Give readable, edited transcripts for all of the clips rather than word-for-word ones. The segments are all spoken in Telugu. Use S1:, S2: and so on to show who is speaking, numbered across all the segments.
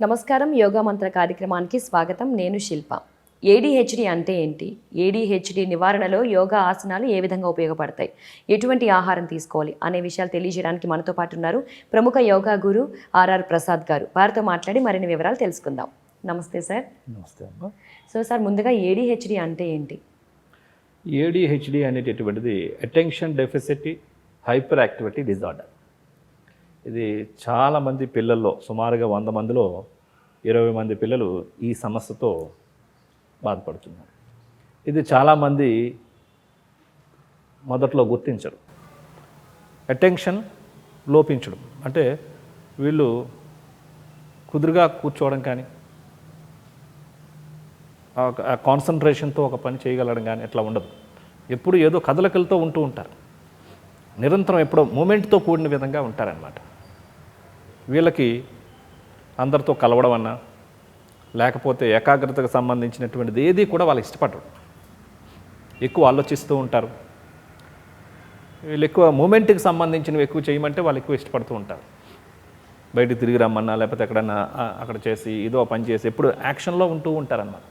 S1: నమస్కారం. యోగా మంత్ర కార్యక్రమానికి స్వాగతం. నేను శిల్ప. ఏడీహెచ్డీ అంటే ఏంటి? ఏడీహెచ్డీ నివారణలో యోగా ఆసనాలు ఏ విధంగా ఉపయోగపడతాయి? ఎటువంటి ఆహారం తీసుకోవాలి అనే విషయాలు తెలియజేయడానికి మనతో పాటు ఉన్నారు ప్రముఖ యోగా గురు ఆర్ఆర్ ప్రసాద్ గారు. వారితో మాట్లాడి మరిన్ని వివరాలు తెలుసుకుందాం. నమస్తే సార్.
S2: నమస్తే అమ్మా.
S1: సార్ ముందుగా ఏడీహెచ్డీ అంటే ఏంటి?
S2: ఏడీహెచ్డీ అనేటటువంటిది attention deficit hyper activity disorder. ఇది చాలామంది పిల్లల్లో సుమారుగా 100 మందిలో 20 మంది పిల్లలు ఈ సమస్యతో బాధపడుతున్నారు. ఇది చాలామంది మొదట్లో గుర్తించరు. అటెన్షన్ లోపించడం అంటే వీళ్ళు కుదురుగా కూర్చోవడం కానీ ఆ కాన్సన్ట్రేషన్తో ఒక పని చేయగలడం కానీ ఎట్లా ఉండదు. ఎప్పుడు ఏదో కదలికలతో ఉంటూ ఉంటారు. నిరంతరం ఎప్పుడో మూమెంట్తో కూడిన విధంగా ఉంటారన్నమాట. వీళ్ళకి అందరితో కలవడం అన్నా లేకపోతే ఏకాగ్రతకు సంబంధించినటువంటిది ఏది కూడా వాళ్ళు ఇష్టపడరు. ఎక్కువ ఆలోచిస్తూ ఉంటారు. వీళ్ళు ఎక్కువ మూమెంట్కి సంబంధించినవి ఎక్కువ చేయమంటే వాళ్ళు ఎక్కువ ఇష్టపడుతూ ఉంటారు. బయటికి తిరిగి రమ్మన్నా లేకపోతే ఎక్కడన్నా అక్కడ చేసి ఏదో పని చేసి ఎప్పుడు యాక్షన్లో ఉంటూ ఉంటారన్నమాట.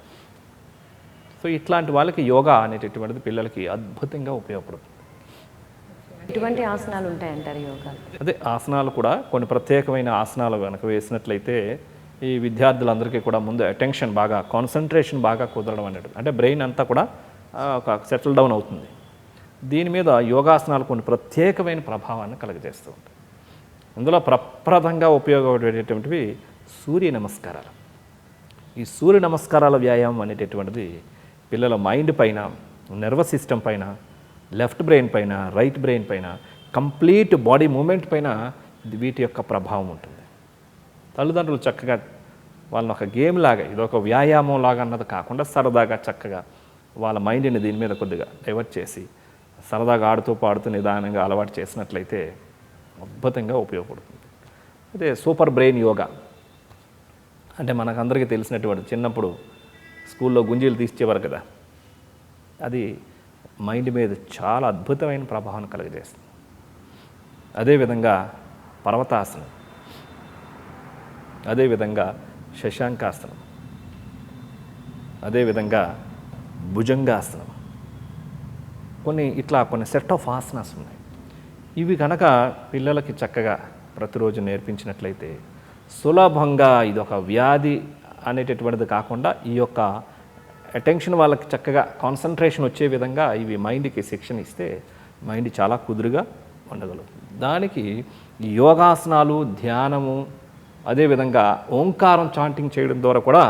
S2: సో ఇట్లాంటి వాళ్ళకి యోగా అనేటటువంటిది పిల్లలకి అద్భుతంగా ఉపయోగపడుతుంది.
S1: ఎటువంటి ఆసనాలు ఉంటాయంటారు యోగా?
S2: అదే ఆసనాలు కూడా కొన్ని ప్రత్యేకమైన ఆసనాలు కనుక వేసినట్లయితే ఈ విద్యార్థులందరికీ కూడా ముందు అటెన్షన్ బాగా కాన్సన్ట్రేషన్ బాగా కుదరడం అనేది అంటే బ్రెయిన్ అంతా కూడా ఒక సెటిల్ డౌన్ అవుతుంది. దీని మీద యోగాసనాలు కొన్ని ప్రత్యేకమైన ప్రభావాన్ని కలుగజేస్తూ ఉంటాయి. ఇందులో ప్రప్రదంగా ఉపయోగపడేటటువంటివి సూర్య నమస్కారాలు. ఈ సూర్య నమస్కారాల వ్యాయామం అనేటటువంటిది పిల్లల మైండ్ పైన, నర్వస్ సిస్టమ్ పైన, లెఫ్ట్ బ్రెయిన్ పైన, రైట్ బ్రెయిన్ పైన, కంప్లీట్ బాడీ మూమెంట్ పైన వీటి యొక్క ప్రభావం ఉంటుంది. తల్లిదండ్రులు చక్కగా వాళ్ళని ఒక గేమ్ లాగా ఇదొక వ్యాయామం లాగా అన్నది కాకుండా సరదాగా చక్కగా వాళ్ళ మైండ్ని దీని మీద కొద్దిగా డైవర్ట్ చేసి సరదాగా ఆడుతూ పాడుతూ నిదానంగా అలవాటు చేసినట్లయితే అద్భుతంగా ఉపయోగపడుతుంది. అదే సూపర్ బ్రెయిన్ యోగా అంటే మనకందరికీ తెలిసినటువంటి చిన్నప్పుడు స్కూల్లో గుంజీలు తీసేవారు కదా, అది మైండ్ మీద చాలా అద్భుతమైన ప్రభావాన్ని కలుగజేస్తుంది. అదేవిధంగా పర్వతాసనం, అదేవిధంగా శశాంకాసనం, అదేవిధంగా భుజంగాసనం, కొన్ని సెట్ ఆఫ్ ఆసనాస్ ఉన్నాయి. ఇవి కనుక పిల్లలకి చక్కగా ప్రతిరోజు నేర్పించినట్లయితే సులభంగా ఇదొక వ్యాధి అనేటటువంటిది కాకుండా ఈ యొక్క అటెన్షన్ వాళ్ళకి చక్కగా కాన్సన్ట్రేషన్ వచ్చే విధంగా ఇవి మైండ్కి శిక్షణ ఇస్తే మైండ్ చాలా కుదురుగా ఉండగలుగుతుంది. దానికి ఈ యోగాసనాలు, ధ్యానము, అదేవిధంగా ఓంకారం చాంటింగ్ చేయడం ద్వారా కూడా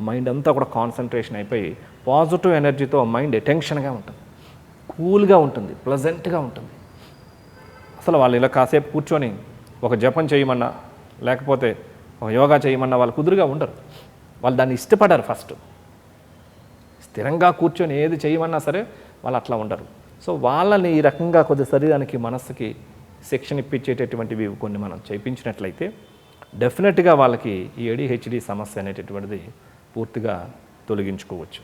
S2: మైండ్ అంతా కూడా కాన్సన్ట్రేషన్ అయిపోయి పాజిటివ్ ఎనర్జీతో మైండ్ అటెన్షన్గా ఉంటుంది, కూల్గా ఉంటుంది, ప్లెజెంట్గా ఉంటుంది. అసలు వాళ్ళు ఇలా కాసేపు కూర్చొని ఒక జపం చేయమన్నా లేకపోతే ఒక యోగా చేయమన్నా వాళ్ళు కుదురుగా ఉండరు. వాళ్ళు దాన్ని ఇష్టపడరు. ఫస్ట్ స్థిరంగా కూర్చొని ఏది చేయమన్నా సరే వాళ్ళు అట్లా ఉండరు. సో వాళ్ళని ఈ రకంగా కొద్ది శరీరానికి, మనస్సుకి శిక్షణ ఇప్పించేటటువంటివి కొన్ని మనం చేయించినట్లయితే డెఫినెట్గా వాళ్ళకి ఈ ఏడీహెచ్డీ సమస్య అనేటటువంటిది పూర్తిగా తొలగించుకోవచ్చు.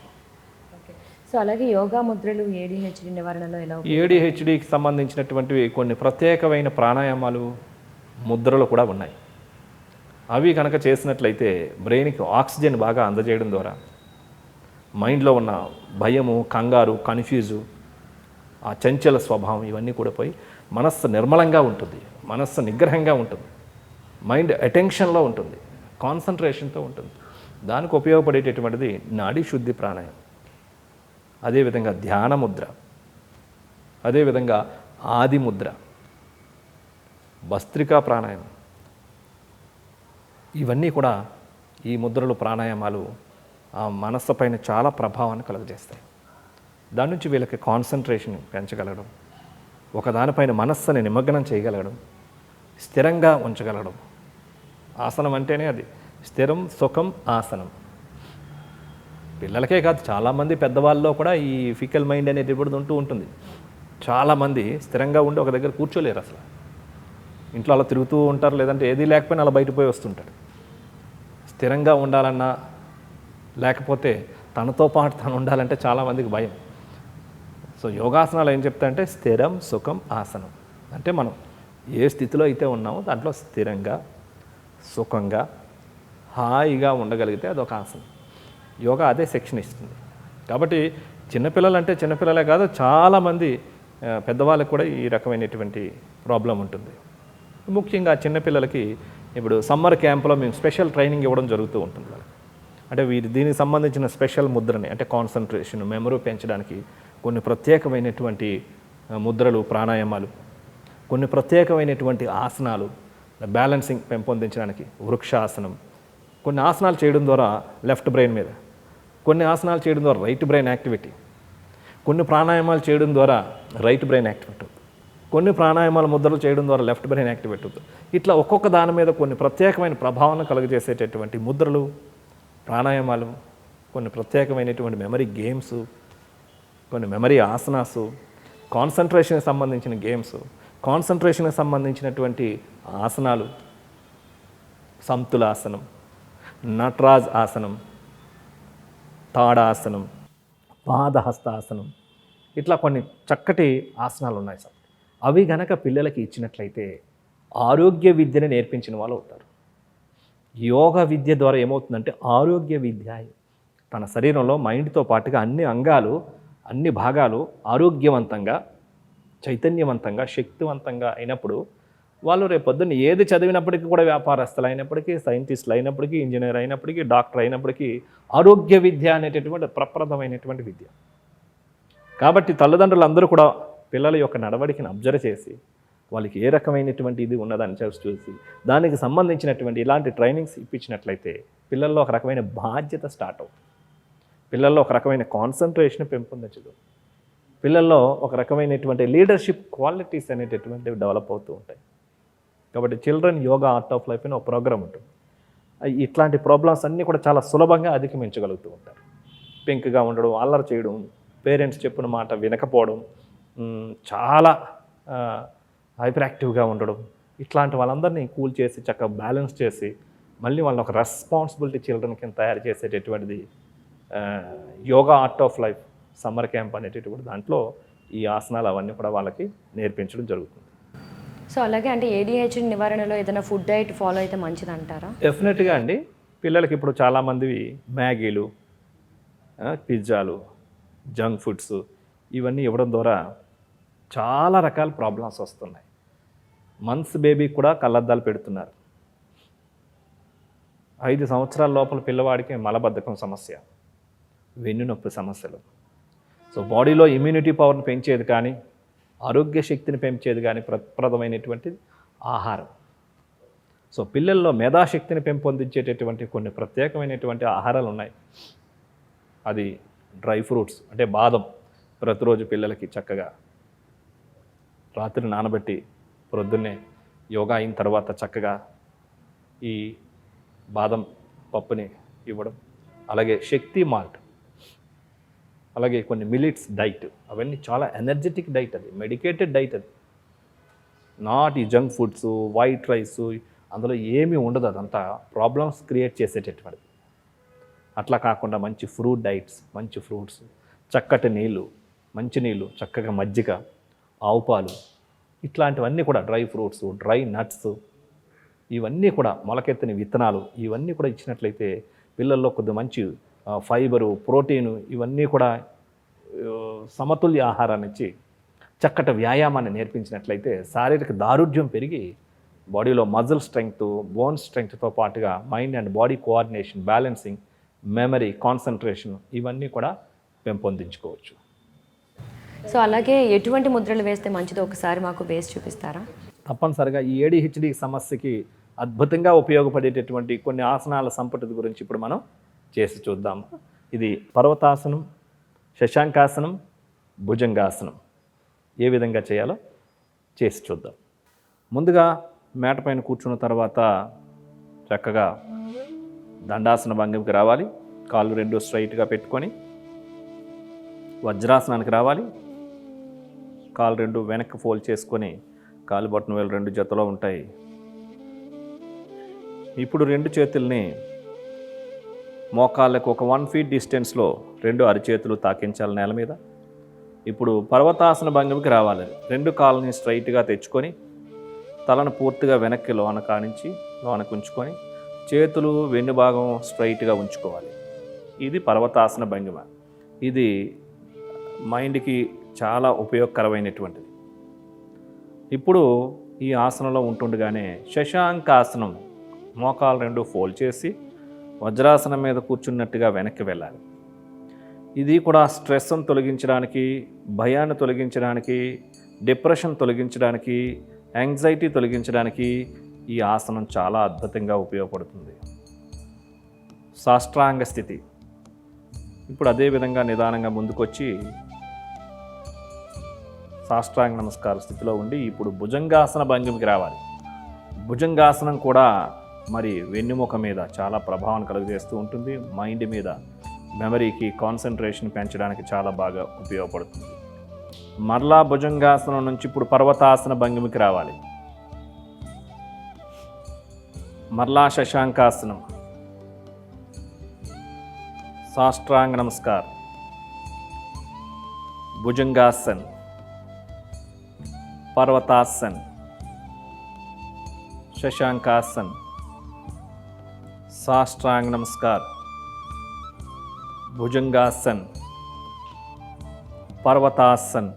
S1: సో అలాగే యోగా ముద్రలు ఏడీహెచ్డీ నివారణలో ఎలా?
S2: ఏడీహెచ్డీకి సంబంధించినటువంటివి కొన్ని ప్రత్యేకమైన ప్రాణాయామాలు, ముద్రలు కూడా ఉన్నాయి. అవి కనుక చేసినట్లయితే బ్రెయిన్కి ఆక్సిజన్ బాగా అందజేయడం ద్వారా మైండ్లో ఉన్న భయము, కంగారు, కన్ఫ్యూజు, ఆ చంచల స్వభావం ఇవన్నీ కూడా పోయి మనస్సు నిర్మలంగా ఉంటుంది, మనస్సు నిగ్రహంగా ఉంటుంది, మైండ్ అటెన్షన్లో ఉంటుంది, కాన్సన్ట్రేషన్తో ఉంటుంది. దానికి ఉపయోగపడేటటువంటిది నాడీ శుద్ధి ప్రాణాయామం, అదేవిధంగా ధ్యాన ముద్ర, అదేవిధంగా ఆది ముద్ర, భస్త్రికా ప్రాణాయామం. ఇవన్నీ కూడా ఈ ముద్రలు, ప్రాణాయామాలు ఆ మనస్సు పైన చాలా ప్రభావాన్ని కలుగజేస్తాయి. దాని నుంచి వీళ్ళకి కాన్సన్ట్రేషన్ పెంచగలగడం, ఒకదానిపైన మనస్సుని నిమగ్నం చేయగలగడం, స్థిరంగా ఉంచగలగడం. ఆసనం అంటేనే అది స్థిరం, సుఖం ఆసనం. పిల్లలకే కాదు, చాలామంది పెద్దవాళ్ళలో కూడా ఈ ఫికల్ మైండ్ అనేది ఇప్పుడు ఉంటూ ఉంటుంది. చాలామంది స్థిరంగా ఉండి ఒక దగ్గర కూర్చోలేరు. అసలు ఇంట్లో అలా తిరుగుతూ ఉంటారు, లేదంటే ఏది లేకపోయినా అలా బయటపోయి వస్తుంటాడు. స్థిరంగా ఉండాలన్నా లేకపోతే తనతో పాటు తను ఉండాలంటే చాలామందికి భయం. సో యోగాసనాలు ఏం చెప్తాయంటే స్థిరం, సుఖం, ఆసనం. అంటే మనం ఏ స్థితిలో అయితే ఉన్నామో దాంట్లో స్థిరంగా, సుఖంగా, హాయిగా ఉండగలిగితే అదొక ఆసనం. యోగా అదే శిక్షణ ఇస్తుంది. కాబట్టి చిన్నపిల్లలు అంటే చిన్నపిల్లలే కాదు, చాలామంది పెద్దవాళ్ళకు కూడా ఈ రకమైనటువంటి ప్రాబ్లం ఉంటుంది. ముఖ్యంగా చిన్నపిల్లలకి ఇప్పుడు సమ్మర్ క్యాంప్లో మేము స్పెషల్ ట్రైనింగ్ ఇవ్వడం జరుగుతూ ఉంటుంది వాళ్ళకి. అంటే దీనికి సంబంధించిన స్పెషల్ ముద్రని, అంటే కాన్సన్ట్రేషన్, మెమరీ పెంచడానికి కొన్ని ప్రత్యేకమైనటువంటి ముద్రలు, ప్రాణాయామాలు, కొన్ని ప్రత్యేకమైనటువంటి ఆసనాలు, బ్యాలెన్సింగ్ పెంపొందించడానికి వృక్షాసనం, కొన్ని ఆసనాలు చేయడం ద్వారా లెఫ్ట్ బ్రెయిన్ మీద, కొన్ని ఆసనాలు చేయడం ద్వారా రైట్ బ్రెయిన్ యాక్టివిటీ, కొన్ని ప్రాణాయామాలు చేయడం ద్వారా రైట్ బ్రెయిన్ యాక్టివేట్ అవుతుంది, కొన్ని ప్రాణాయామాల ముద్రలు చేయడం ద్వారా లెఫ్ట్ బ్రెయిన్ యాక్టివేట్ అవుతుంది. ఇట్లా ఒక్కొక్క దాని మీద కొన్ని ప్రత్యేకమైన ప్రభావాన్ని కలుగజేసేటటువంటి ముద్రలు, ప్రాణాయామాలు, కొన్ని ప్రత్యేకమైనటువంటి మెమరీ గేమ్స్, కొన్ని మెమరీ ఆసనాసు, కాన్సన్ట్రేషన్కి సంబంధించిన గేమ్స్, కాన్సన్ట్రేషన్కి సంబంధించినటువంటి ఆసనాలు, సంతులాసనం, నటరాజ్ ఆసనం, తాడాసనం, పాదహస్తాసనం, ఇట్లా కొన్ని చక్కటి ఆసనాలు ఉన్నాయి సార్. అవి గనక పిల్లలకి ఇచ్చినట్లయితే ఆరోగ్య విద్యని నేర్పించిన వాళ్ళు అవుతారు. యోగా విద్య ద్వారా ఏమవుతుందంటే ఆరోగ్య విద్య, తన శరీరంలో మైండ్తో పాటుగా అన్ని అంగాలు, అన్ని భాగాలు ఆరోగ్యవంతంగా, చైతన్యవంతంగా, శక్తివంతంగా అయినప్పుడు వాళ్ళు రేపు పొద్దున్న ఏది చదివినప్పటికీ కూడా వ్యాపారస్తులు అయినప్పటికీ, సైంటిస్టులు అయినప్పటికీ, ఇంజనీర్ అయినప్పటికీ, డాక్టర్ అయినప్పటికీ ఆరోగ్య విద్య అనేటటువంటి ప్రప్రదమైనటువంటి విద్య. కాబట్టి తల్లిదండ్రులందరూ కూడా పిల్లల యొక్క నడవడికను అబ్జర్వ్ చేసి వాళ్ళకి ఏ రకమైనటువంటి ఇది ఉన్నదని చూసి దానికి సంబంధించినటువంటి ఇలాంటి ట్రైనింగ్స్ ఇప్పించినట్లయితే పిల్లల్లో ఒక రకమైన బాధ్యత స్టార్ట్ అవుతుంది. పిల్లల్లో ఒక రకమైన కాన్సన్ట్రేషన్ పెంపొందించదు. పిల్లల్లో ఒక రకమైనటువంటి లీడర్షిప్ క్వాలిటీస్ అనేటటువంటివి డెవలప్ అవుతూ ఉంటాయి. కాబట్టి children yoga art of life అని ఒక ప్రోగ్రామ్ ఉంటుంది. ఇట్లాంటి ప్రాబ్లమ్స్ అన్నీ కూడా చాలా సులభంగా అధిగమించగలుగుతూ ఉంటారు. పెంకుగా ఉండడం, అల్లరి చేయడం, పేరెంట్స్ చెప్పిన మాట వినకపోవడం, చాలా హైపర్ యాక్టివ్గా ఉండడం, ఇట్లాంటి వాళ్ళందరినీ కూల్ చేసి చక్కగా బ్యాలెన్స్ చేసి మళ్ళీ వాళ్ళని ఒక రెస్పాన్సిబిలిటీ చిల్డ్రన్ కింద తయారు చేసేటటువంటిది yoga art of life summer camp అనేటటువంటి దాంట్లో ఈ ఆసనాలు అవన్నీ కూడా వాళ్ళకి నేర్పించడం జరుగుతుంది.
S1: సో అలాగే అంటే ADHD నివారణలో ఏదైనా ఫుడ్ డైట్ ఫాలో అయితే మంచిది అంటారా?
S2: డెఫినెట్గా అండి. పిల్లలకి ఇప్పుడు చాలామంది మ్యాగీలు, పిజ్జాలు, జంక్ ఫుడ్స్ ఇవన్నీ ఇవ్వడం ద్వారా చాలా రకాల ప్రాబ్లమ్స్ వస్తున్నాయి. మంత్స్ బేబీ కూడా కళ్ళద్దాలు పెడుతున్నారు. 5 సంవత్సరాల లోపల పిల్లవాడికి మలబద్ధకం సమస్య, వెన్నునొప్పి సమస్యలు. సో బాడీలో ఇమ్యూనిటీ పవర్ని పెంచేది కానీ, ఆరోగ్య శక్తిని పెంచేది కానీ ప్రప్రదమైనటువంటిది ఆహారం. సో పిల్లల్లో మేధాశక్తిని పెంపొందించేటటువంటి కొన్ని ప్రత్యేకమైనటువంటి ఆహారాలు ఉన్నాయి. అది డ్రై ఫ్రూట్స్, అంటే బాదం ప్రతిరోజు పిల్లలకి చక్కగా రాత్రి నానబెట్టి ప్రొద్దున్నే యోగా అయిన తర్వాత చక్కగా ఈ బాదం పప్పుని ఇవ్వడం. అలాగే శక్తి మాల్ట్, అలాగే కొన్ని మిలిట్స్ డైట్, అవన్నీ చాలా ఎనర్జెటిక్ డైట్, అది మెడికేటెడ్ డైట్, అది నాట్ ఈ జంక్ ఫుడ్స్, వైట్ రైస్, అందులో ఏమీ ఉండదు, అదంతా ప్రాబ్లమ్స్ క్రియేట్ చేసేటటువంటిది. అట్లా కాకుండా మంచి ఫ్రూట్ డైట్స్, మంచి ఫ్రూట్స్, చక్కటి నీళ్ళు, మంచి నీళ్ళు, చక్కగా మజ్జిగ, ఆవు పాలు, ఇట్లాంటివన్నీ కూడా డ్రై ఫ్రూట్స్, డ్రై నట్స్, ఇవన్నీ కూడా మొలకెత్తిన విత్తనాలు, ఇవన్నీ కూడా ఇచ్చినట్లయితే పిల్లల్లో కొద్ది మంచి ఫైబరు, ప్రోటీను, ఇవన్నీ కూడా సమతుల్య ఆహారాన్ని ఇచ్చి చక్కటి వ్యాయామాన్ని నేర్పించినట్లయితే శారీరక దారుఢ్యం పెరిగి బాడీలో మజిల్ స్ట్రెంగ్త్, బోన్ స్ట్రెంగ్త్తో పాటుగా mind and body coordination, balancing, memory, concentration ఇవన్నీ కూడా పెంపొందించుకోవచ్చు.
S1: సో అలాగే ఎటువంటి ముద్రలు వేస్తే మంచిదో ఒకసారి మాకు వేసి చూపిస్తారా?
S2: తప్పనిసరిగా ఈ ADHD సమస్యకి అద్భుతంగా ఉపయోగపడేటటువంటి కొన్ని ఆసనాల సంపుటి గురించి ఇప్పుడు మనం చేసి చూద్దాం. ఇది పర్వతాసనం, శశాంకాసనం, భుజంగాసనం ఏ విధంగా చేయాలో చేసి చూద్దాం. ముందుగా మేట పైన కూర్చున్న తర్వాత చక్కగా దండాసన భంగిమకి రావాలి. కాళ్ళు రెండు స్ట్రైట్గా పెట్టుకొని వజ్రాసనానికి రావాలి. కాళ్ళు రెండు వెనక్కి ఫోల్డ్ చేసుకొని కాలు బొట్టన వేలు రెండు జతలో ఉంటాయి. ఇప్పుడు రెండు చేతుల్ని మోకాళ్ళకు ఒక 1 feet డిస్టెన్స్లో రెండు అరిచేతులు తాకించాలి నేల మీద. ఇప్పుడు పర్వతాసన భంగిమకి రావాలి. రెండు కాళ్ళని స్ట్రైట్గా తెచ్చుకొని తలను పూర్తిగా వెనక్కి లోన కానించి లోనకు ఉంచుకొని చేతులు వెన్ను భాగం స్ట్రైట్గా ఉంచుకోవాలి. ఇది పర్వతాసన భంగిమ. ఇది మైండ్కి చాలా ఉపయోగకరమైనటువంటిది. ఇప్పుడు ఈ ఆసనంలో ఉంటుండగానే శశాంకాసనం, మోకాలు రెండు ఫోల్డ్ చేసి వజ్రాసనం మీద కూర్చున్నట్టుగా వెనక్కి వెళ్ళాలి. ఇది కూడా స్ట్రెస్ను తొలగించడానికి, భయాన్ని తొలగించడానికి, డిప్రెషన్ తొలగించడానికి, యాంగ్జైటీ తొలగించడానికి ఈ ఆసనం చాలా అద్భుతంగా ఉపయోగపడుతుంది. సాష్టాంగ స్థితి. ఇప్పుడు అదేవిధంగా నిదానంగా ముందుకొచ్చి సాష్టాంగ నమస్కార స్థితిలో ఉండి ఇప్పుడు భుజంగాసన భంగిమకి రావాలి. భుజంగాసనం కూడా మరి వెన్నుముక మీద చాలా ప్రభావం కలుగజేస్తూ ఉంటుంది. మైండ్ మీద, మెమరీకి, కాన్సన్ట్రేషన్ పెంచడానికి చాలా బాగా ఉపయోగపడుతుంది. మరలా భుజంగాసనం నుంచి ఇప్పుడు పర్వతాసన భంగిమకి రావాలి. మరలా శశాంకాసనం, సాష్టాంగ నమస్కార్, భుజంగాసన్, పర్వతాసన్, శశాంకాసన్, సాష్టాంగ నమస్కార్, భుజంగాసన్, పర్వతాసన్,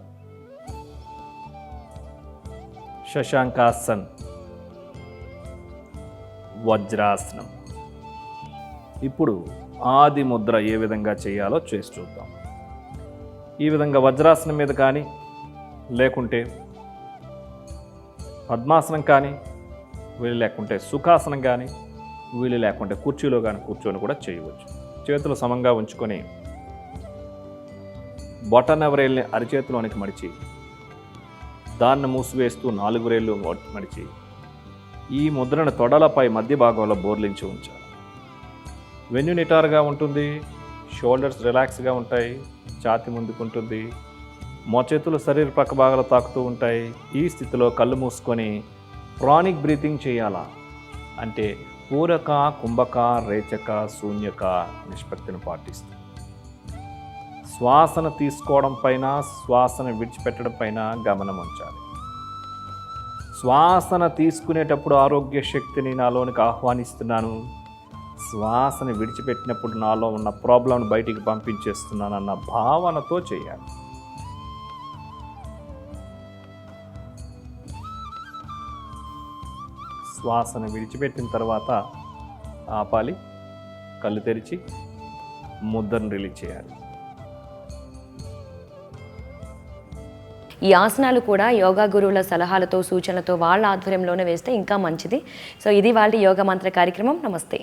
S2: శశాంకాసన్, వజ్రాసనం. ఇప్పుడు ఆది ముద్ర ఏ విధంగా చేయాలో చేసి చూద్దాం. ఈ విధంగా వజ్రాసనం మీద కానీ, లేకుంటే పద్మాసనం కానీ, వీలు లేకుంటే సుఖాసనం కానీ, వీలు లేకుంటే కుర్చీలో కానీ కూర్చొని కూడా చేయవచ్చు. చేతులు సమంగా ఉంచుకొని బొటన వ్రేల్ని అరిచేతిలోనికి మడిచి దాన్ని మూసివేస్తూ 4 వ్రేళ్ళు మడిచి ఈ ముద్రను తొడలపై మధ్య భాగంలో బోర్లించి ఉంచాలి. వెన్ను నిటారుగా ఉంటుంది, షోల్డర్స్ రిలాక్స్గా ఉంటాయి, ఛాతీ ముందుకుంటుంది, మోచేతులు శరీర పక్క భాగాలు తాకుతూ ఉంటాయి. ఈ స్థితిలో కళ్ళు మూసుకొని ప్రాణిక్ బ్రీతింగ్ చేయాలా అంటే పూరక, కుంభక, రేచక, శూన్యక నిష్పత్తిని పాటిస్తుంది. శ్వాసను తీసుకోవడం పైన, శ్వాసను విడిచిపెట్టడం పైన గమనం ఉంచాలి. శ్వాసన తీసుకునేటప్పుడు ఆరోగ్య శక్తిని నాలోనికి ఆహ్వానిస్తున్నాను, శ్వాసను విడిచిపెట్టినప్పుడు నాలో ఉన్న ప్రాబ్లంను బయటికి పంపించేస్తున్నానన్న భావనతో చేయాలి. శ్వాసను విడిచిపెట్టిన తర్వాత ఆపాలి, కళ్ళు తెరిచి ముద్రను రిలీజ్ చేయాలి.
S1: ఈ ఆసనాలు కూడా యోగా గురువుల సలహాలతో, సూచనలతో వాళ్ళ ఆధ్వర్యంలోనే వేస్తే ఇంకా మంచిది. సో ఇది వాళ్ళ యోగా మంత్ర కార్యక్రమం. నమస్తే.